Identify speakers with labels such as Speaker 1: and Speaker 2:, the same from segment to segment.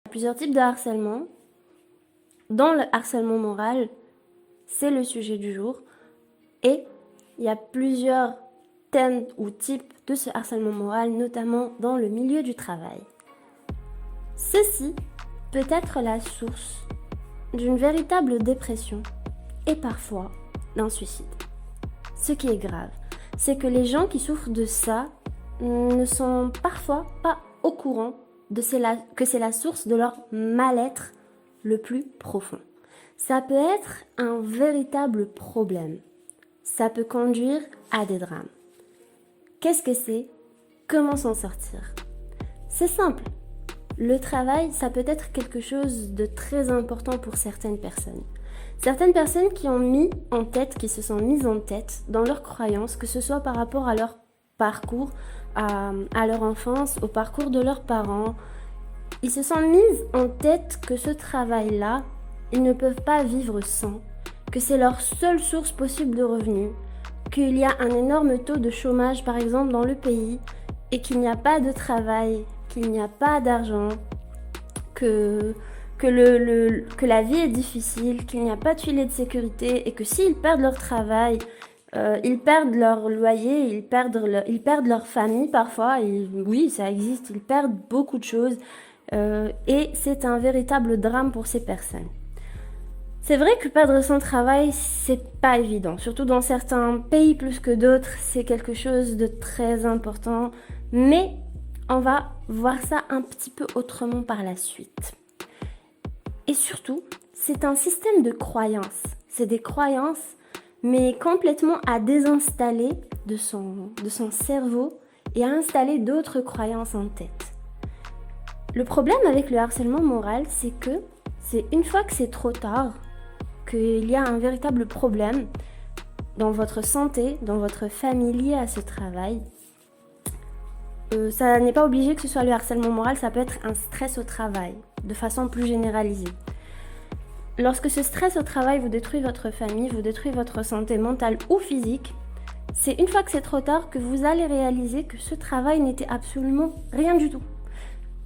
Speaker 1: Il y a plusieurs types de harcèlement. Dans le harcèlement moral, c'est le sujet du jour. Et il y a plusieurs thèmes ou types de ce harcèlement moral, notamment dans le milieu du travail. Ceci peut être la source d'une véritable dépression et parfois d'un suicide. Ce qui est grave, c'est que les gens qui souffrent de ça ne sont parfois pas au courant que c'est la source de leur mal-être le plus profond. Ça peut être un véritable problème. Ça peut conduire à des drames. Qu'est-ce que c'est? Comment s'en sortir? C'est simple. Le travail, ça peut être quelque chose de très important pour certaines personnes. Certaines personnes qui se sont mises en tête dans leurs croyances, que ce soit par rapport à leur parcours, à leur enfance, au parcours de leurs parents, ils se sont mises en tête que ce travail-là, ils ne peuvent pas vivre sans, que c'est leur seule source possible de revenus, qu'il y a un énorme taux de chômage par exemple dans le pays et qu'il n'y a pas de travail, qu'il n'y a pas d'argent, que la vie est difficile, qu'il n'y a pas de filet de sécurité et que s'ils perdent leur travail, ils perdent leur loyer, ils perdent leur famille parfois, oui ça existe, ils perdent beaucoup de choses et c'est un véritable drame pour ces personnes. C'est vrai que perdre son travail, c'est pas évident. Surtout dans certains pays plus que d'autres, c'est quelque chose de très important. Mais on va voir ça un petit peu autrement par la suite. Et surtout, c'est un système de croyances. C'est des croyances, mais complètement à désinstaller de son cerveau et à installer d'autres croyances en tête. Le problème avec le harcèlement moral, c'est que c'est une fois que c'est trop tard, qu'il y a un véritable problème dans votre santé, dans votre famille liée à ce travail. Ça n'est pas obligé que ce soit le harcèlement moral, ça peut être un stress au travail, de façon plus généralisée. Lorsque ce stress au travail vous détruit votre famille, vous détruit votre santé mentale ou physique, c'est une fois que c'est trop tard que vous allez réaliser que ce travail n'était absolument rien du tout.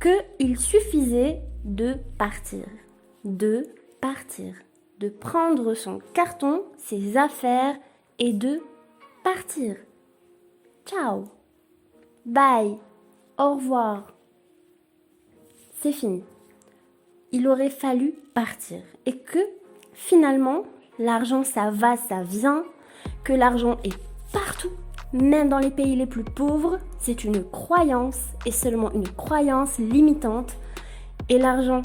Speaker 1: Qu'il suffisait de partir, de prendre son carton, ses affaires et de partir. Ciao, bye, au revoir. C'est fini. Il aurait fallu partir et que finalement l'argent ça va, ça vient, que l'argent est partout, même dans les pays les plus pauvres, c'est une croyance et seulement une croyance limitante et l'argent,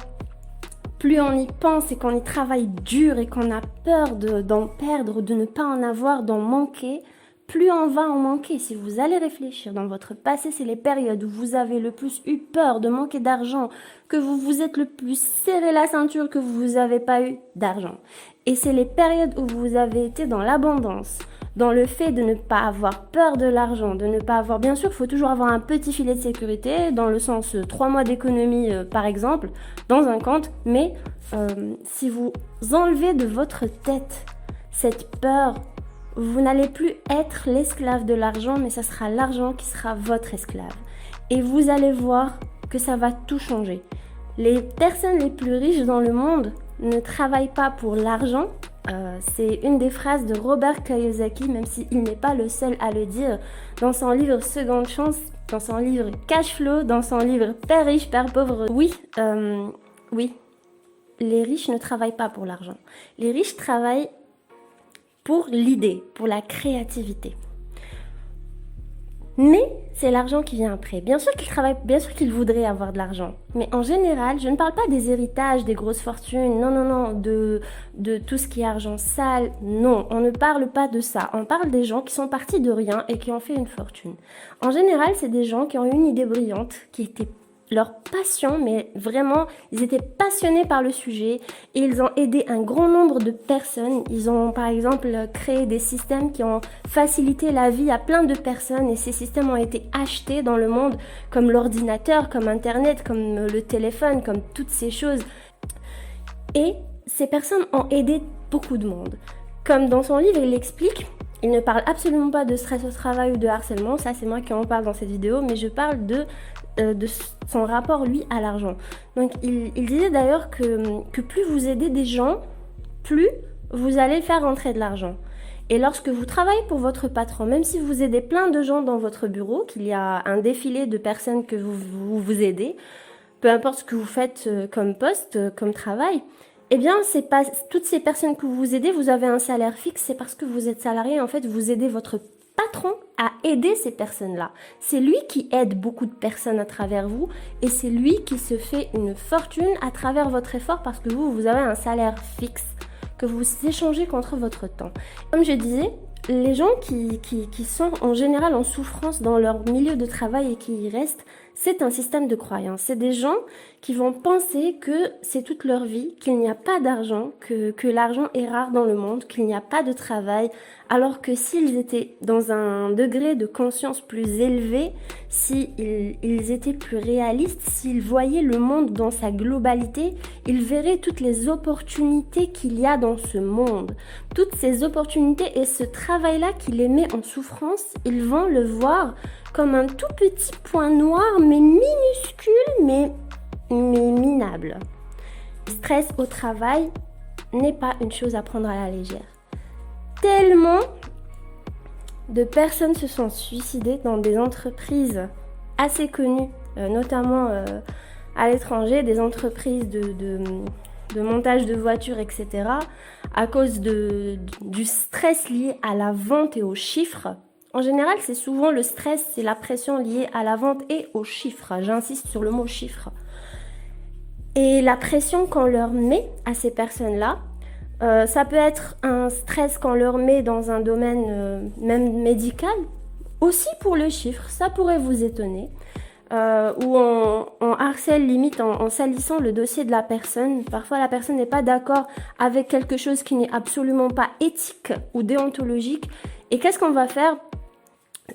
Speaker 1: plus on y pense et qu'on y travaille dur et qu'on a peur d'en perdre, de ne pas en avoir, d'en manquer, plus on va en manquer. Si vous allez réfléchir dans votre passé, c'est les périodes où vous avez le plus eu peur de manquer d'argent, que vous vous êtes le plus serré la ceinture, que vous n'avez pas eu d'argent. Et c'est les périodes où vous avez été dans l'abondance, dans le fait de ne pas avoir peur de l'argent, de ne pas avoir... Bien sûr, il faut toujours avoir un petit filet de sécurité, dans le sens 3 mois d'économie, par exemple, dans un compte. Mais si vous enlevez de votre tête cette peur, vous n'allez plus être l'esclave de l'argent, mais ça sera l'argent qui sera votre esclave. Et vous allez voir que ça va tout changer. Les personnes les plus riches dans le monde ne travaillent pas pour l'argent. C'est une des phrases de Robert Kiyosaki, même s'il n'est pas le seul à le dire, dans son livre Seconde Chance, dans son livre Cash Flow, dans son livre Père riche, Père pauvre. Oui, les riches ne travaillent pas pour l'argent. Les riches travaillent pour l'idée, pour la créativité. Mais c'est l'argent qui vient après. Bien sûr qu'ils travaillent, bien sûr qu'ils voudraient avoir de l'argent. Mais en général, je ne parle pas des héritages, des grosses fortunes, non, de tout ce qui est argent sale. Non, on ne parle pas de ça. On parle des gens qui sont partis de rien et qui ont fait une fortune. En général, c'est des gens qui ont eu une idée brillante, qui était leur passion, mais vraiment, ils étaient passionnés par le sujet et ils ont aidé un grand nombre de personnes. Ils ont par exemple créé des systèmes qui ont facilité la vie à plein de personnes et ces systèmes ont été achetés dans le monde comme l'ordinateur, comme Internet, comme le téléphone, comme toutes ces choses. Et ces personnes ont aidé beaucoup de monde. Comme dans son livre, il explique, Il ne parle absolument pas de stress au travail ou de harcèlement, ça c'est moi qui en parle dans cette vidéo, mais je parle de son rapport lui à l'argent. Donc il disait d'ailleurs que plus vous aidez des gens, plus vous allez faire rentrer de l'argent. Et lorsque vous travaillez pour votre patron, même si vous aidez plein de gens dans votre bureau, qu'il y a un défilé de personnes que vous aidez, peu importe ce que vous faites comme poste, comme travail, eh bien, c'est pas toutes ces personnes que vous aidez, vous avez un salaire fixe, c'est parce que vous êtes salarié, en fait, vous aidez votre patron à aider ces personnes-là. C'est lui qui aide beaucoup de personnes à travers vous et c'est lui qui se fait une fortune à travers votre effort parce que vous avez un salaire fixe que vous échangez contre votre temps. Comme je disais, les gens qui sont en général en souffrance dans leur milieu de travail et qui y restent, c'est un système de croyance. C'est des gens qui vont penser que c'est toute leur vie, qu'il n'y a pas d'argent, que l'argent est rare dans le monde, qu'il n'y a pas de travail, alors que s'ils étaient dans un degré de conscience plus élevé, s'ils étaient plus réalistes, s'ils voyaient le monde dans sa globalité, ils verraient toutes les opportunités qu'il y a dans ce monde. Toutes ces opportunités et ce travail-là qui les met en souffrance, ils vont le voir comme un tout petit point noir, mais minuscule, mais minable. Le stress au travail n'est pas une chose à prendre à la légère. Tellement de personnes se sont suicidées dans des entreprises assez connues, notamment à l'étranger, des entreprises de montage de voitures, etc., à cause du stress lié à la vente et aux chiffres. En général, c'est souvent le stress, c'est la pression liée à la vente et aux chiffres. J'insiste sur le mot chiffre. Et la pression qu'on leur met à ces personnes-là, ça peut être un stress qu'on leur met dans un domaine même médical, aussi pour le chiffre, ça pourrait vous étonner, où on harcèle limite en salissant le dossier de la personne. Parfois la personne n'est pas d'accord avec quelque chose qui n'est absolument pas éthique ou déontologique. Et qu'est-ce qu'on va faire ?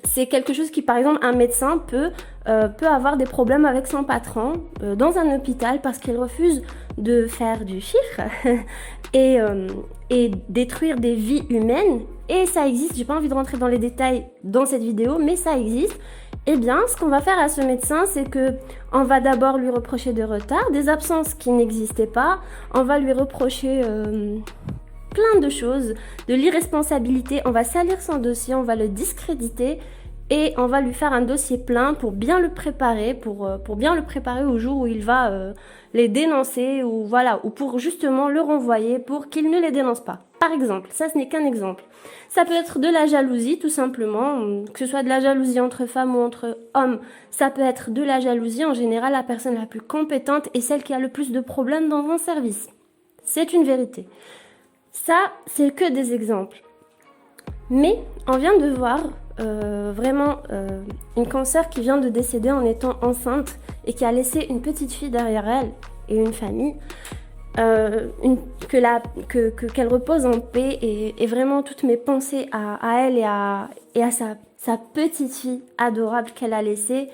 Speaker 1: C'est quelque chose qui, par exemple, un médecin peut avoir des problèmes avec son patron dans un hôpital parce qu'il refuse de faire du chiffre et détruire des vies humaines. Et ça existe, j'ai pas envie de rentrer dans les détails dans cette vidéo, mais ça existe. Eh bien, ce qu'on va faire à ce médecin, c'est que on va d'abord lui reprocher de retard, des absences qui n'existaient pas. On va lui reprocher plein de choses, de l'irresponsabilité, on va salir son dossier, on va le discréditer et on va lui faire un dossier plein pour bien le préparer, pour bien le préparer au jour où il va les dénoncer ou voilà, ou pour justement le renvoyer pour qu'il ne les dénonce pas. Par exemple, ça ce n'est qu'un exemple. Ça peut être de la jalousie tout simplement, que ce soit de la jalousie entre femmes ou entre hommes, ça peut être de la jalousie. En général, la personne la plus compétente est celle qui a le plus de problèmes dans un service. C'est une vérité. Ça, c'est que des exemples. Mais on vient de voir vraiment une consoeur qui vient de décéder en étant enceinte et qui a laissé une petite fille derrière elle et une famille. Qu'elle repose en paix et vraiment toutes mes pensées à elle et à sa petite fille adorable qu'elle a laissée.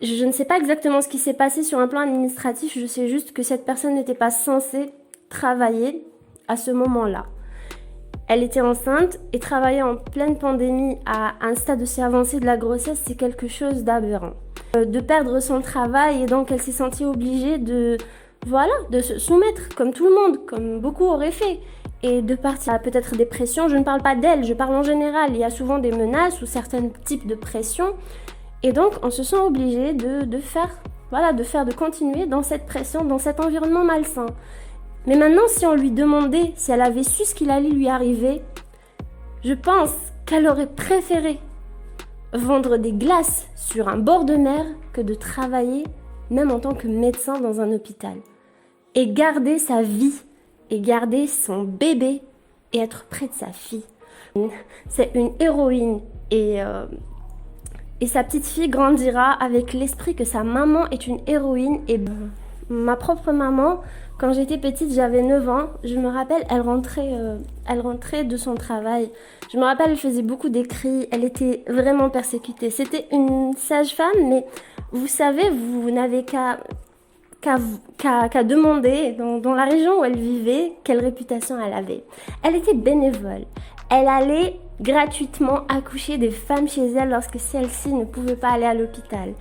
Speaker 1: Je ne sais pas exactement ce qui s'est passé sur un plan administratif, je sais juste que cette personne n'était pas censée travailler à ce moment-là. Elle était enceinte et travailler en pleine pandémie à un stade aussi avancé de la grossesse, c'est quelque chose d'aberrant. De perdre son travail et donc elle s'est sentie obligée de se soumettre comme tout le monde, comme beaucoup auraient fait. Et de partir à peut-être des pressions, je ne parle pas d'elle, je parle en général. Il y a souvent des menaces ou certains types de pressions. Et donc on se sent obligé de continuer dans cette pression, dans cet environnement malsain. Mais maintenant, si on lui demandait si elle avait su ce qu'il allait lui arriver, je pense qu'elle aurait préféré vendre des glaces sur un bord de mer que de travailler, même en tant que médecin dans un hôpital. Et garder sa vie, et garder son bébé, et être près de sa fille. C'est une héroïne, et sa petite fille grandira avec l'esprit que sa maman est une héroïne. Et ma propre maman, quand j'étais petite, j'avais 9 ans, je me rappelle, elle rentrait de son travail. Je me rappelle, elle faisait beaucoup d'écrits, elle était vraiment persécutée. C'était une sage-femme, mais vous savez, vous n'avez qu'à demander dans la région où elle vivait quelle réputation elle avait. Elle était bénévole. Elle allait gratuitement accoucher des femmes chez elle lorsque celles-ci ne pouvaient pas aller à l'hôpital.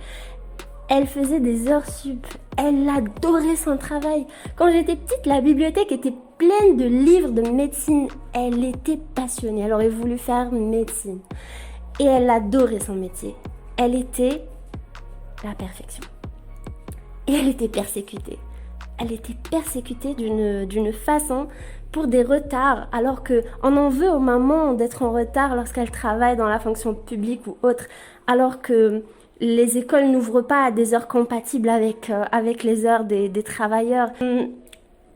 Speaker 1: Elle faisait des heures sup. Elle adorait son travail. Quand j'étais petite, la bibliothèque était pleine de livres de médecine. Elle était passionnée. Elle aurait voulu faire médecine. Et elle adorait son métier. Elle était la perfection. Et elle était persécutée. Elle était persécutée d'une façon pour des retards, alors qu'on en veut aux mamans d'être en retard lorsqu'elles travaillent dans la fonction publique ou autre, alors que les écoles n'ouvrent pas à des heures compatibles avec les heures des travailleurs.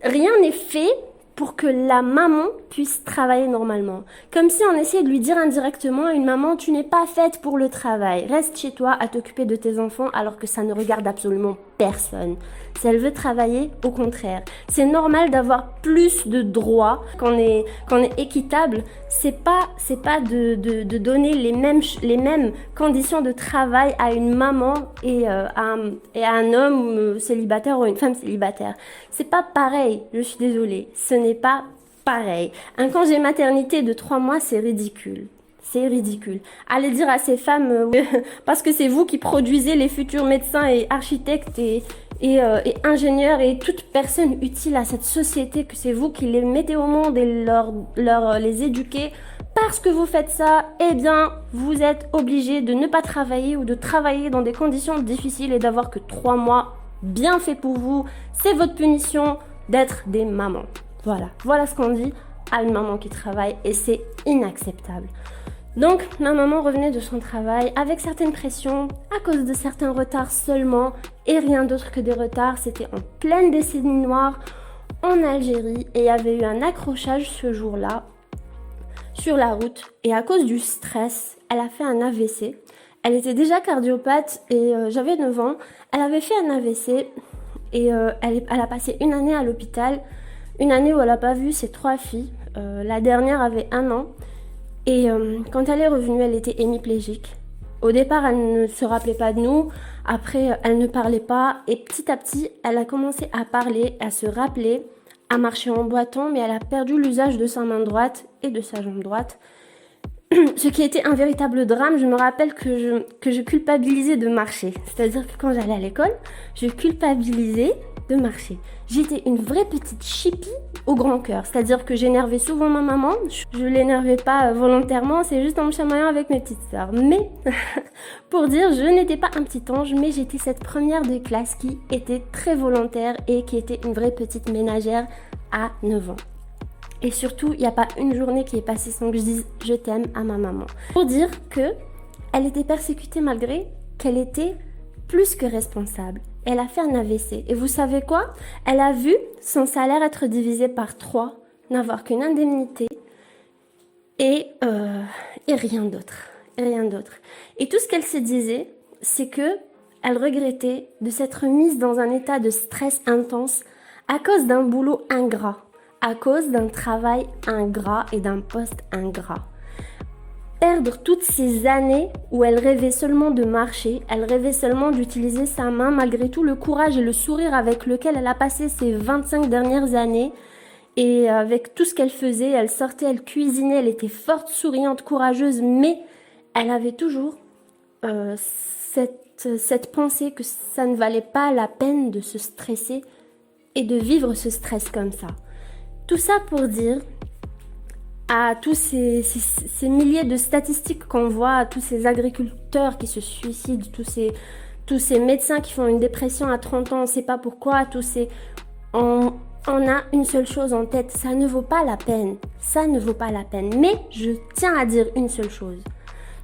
Speaker 1: Rien n'est fait pour que la maman puisse travailler normalement. Comme si on essayait de lui dire indirectement à une maman, tu n'es pas faite pour le travail. Reste chez toi à t'occuper de tes enfants alors que ça ne regarde absolument personne. Si elle veut travailler, au contraire. C'est normal d'avoir plus de droits qu'on est équitable. C'est pas de donner les mêmes conditions de travail à une maman et à un homme célibataire ou une femme célibataire. C'est pas pareil, je suis désolée. Ce n'est pas pareil. Un congé maternité de 3 mois, c'est ridicule. C'est ridicule. Allez dire à ces femmes, parce que c'est vous qui produisez les futurs médecins et architectes et ingénieurs et toute personne utile à cette société, que c'est vous qui les mettez au monde et les éduquez. Parce que vous faites ça, eh bien, vous êtes obligés de ne pas travailler ou de travailler dans des conditions difficiles et d'avoir que 3 mois bien faits pour vous. C'est votre punition d'être des mamans. Voilà ce qu'on dit à une maman qui travaille et c'est inacceptable. Donc, ma maman revenait de son travail avec certaines pressions à cause de certains retards seulement et rien d'autre que des retards. C'était en pleine décennie noire en Algérie et il y avait eu un accrochage ce jour-là sur la route et à cause du stress, elle a fait un AVC. Elle était déjà cardiopathe et j'avais 9 ans. Elle avait fait un AVC et elle a passé une année à l'hôpital, une année où elle n'a pas vu ses 3 filles. La dernière avait 1 an. Et quand elle est revenue, elle était hémiplégique. Au départ, elle ne se rappelait pas de nous. Après, elle ne parlait pas. Et petit à petit, elle a commencé à parler, à se rappeler, à marcher en boitant. Mais elle a perdu l'usage de sa main droite et de sa jambe droite. Ce qui était un véritable drame. Je me rappelle que je culpabilisais de marcher. C'est-à-dire que quand j'allais à l'école, je culpabilisais de marcher. J'étais une vraie petite chipie au grand cœur, c'est-à-dire que j'énervais souvent ma maman, je l'énervais pas volontairement, c'est juste en me chamaillant avec mes petites sœurs. Mais, pour dire, je n'étais pas un petit ange, mais j'étais cette première de classe qui était très volontaire et qui était une vraie petite ménagère à 9 ans. Et surtout, il n'y a pas une journée qui est passée sans que je dise « je t'aime » à ma maman. Pour dire que elle était persécutée malgré qu'elle était plus que responsable. Elle a fait un AVC. Et vous savez quoi? Elle a vu son salaire être divisé par 3, n'avoir qu'une indemnité et rien d'autre. Rien d'autre. Et tout ce qu'elle se disait, c'est que elle regrettait de s'être mise dans un état de stress intense à cause d'un boulot ingrat, à cause d'un travail ingrat et d'un poste ingrat. Perdre toutes ces années où elle rêvait seulement de marcher, elle rêvait seulement d'utiliser sa main malgré tout le courage et le sourire avec lequel elle a passé ces 25 dernières années et avec tout ce qu'elle faisait, elle sortait, elle cuisinait, elle était forte, souriante, courageuse, mais elle avait toujours cette pensée que ça ne valait pas la peine de se stresser et de vivre ce stress comme ça. Tout ça pour dire à tous ces milliers de statistiques qu'on voit, à tous ces agriculteurs qui se suicident, tous ces médecins qui font une dépression à 30 ans, on ne sait pas pourquoi, on a une seule chose en tête, ça ne vaut pas la peine, ça ne vaut pas la peine. Mais je tiens à dire une seule chose,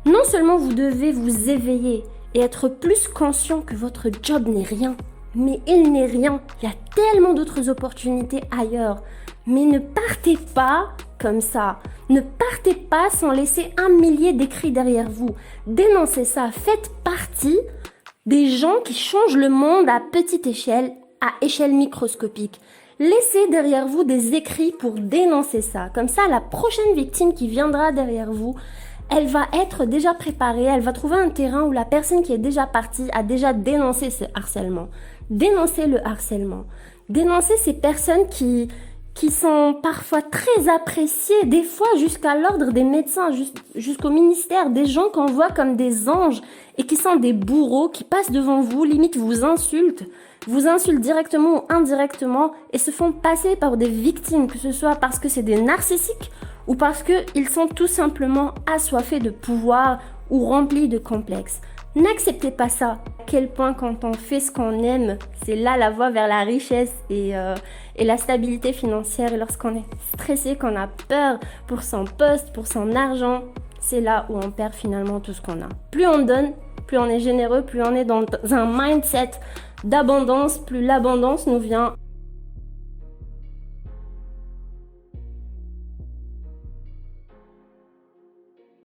Speaker 1: non seulement vous devez vous éveiller et être plus conscient que votre job n'est rien, mais il n'est rien, il y a tellement d'autres opportunités ailleurs. Mais ne partez pas comme ça. Ne partez pas sans laisser 1 millier d'écrits derrière vous. Dénoncez ça. Faites partie des gens qui changent le monde à petite échelle, à échelle microscopique. Laissez derrière vous des écrits pour dénoncer ça. Comme ça, la prochaine victime qui viendra derrière vous, elle va être déjà préparée. Elle va trouver un terrain où la personne qui est déjà partie a déjà dénoncé ce harcèlement. Dénoncez le harcèlement. Dénoncez ces personnes qui qui sont parfois très appréciés, des fois jusqu'à l'ordre des médecins, jusqu'au ministère, des gens qu'on voit comme des anges et qui sont des bourreaux, qui passent devant vous, limite vous insultent directement ou indirectement et se font passer par des victimes, que ce soit parce que c'est des narcissiques ou parce qu'ils sont tout simplement assoiffés de pouvoir ou remplis de complexes. N'acceptez pas ça. À quel point quand on fait ce qu'on aime, c'est là la voie vers la richesse et la stabilité financière. Et lorsqu'on est stressé, qu'on a peur pour son poste, pour son argent, c'est là où on perd finalement tout ce qu'on a. Plus on donne, plus on est généreux, plus on est dans un mindset d'abondance, plus l'abondance nous vient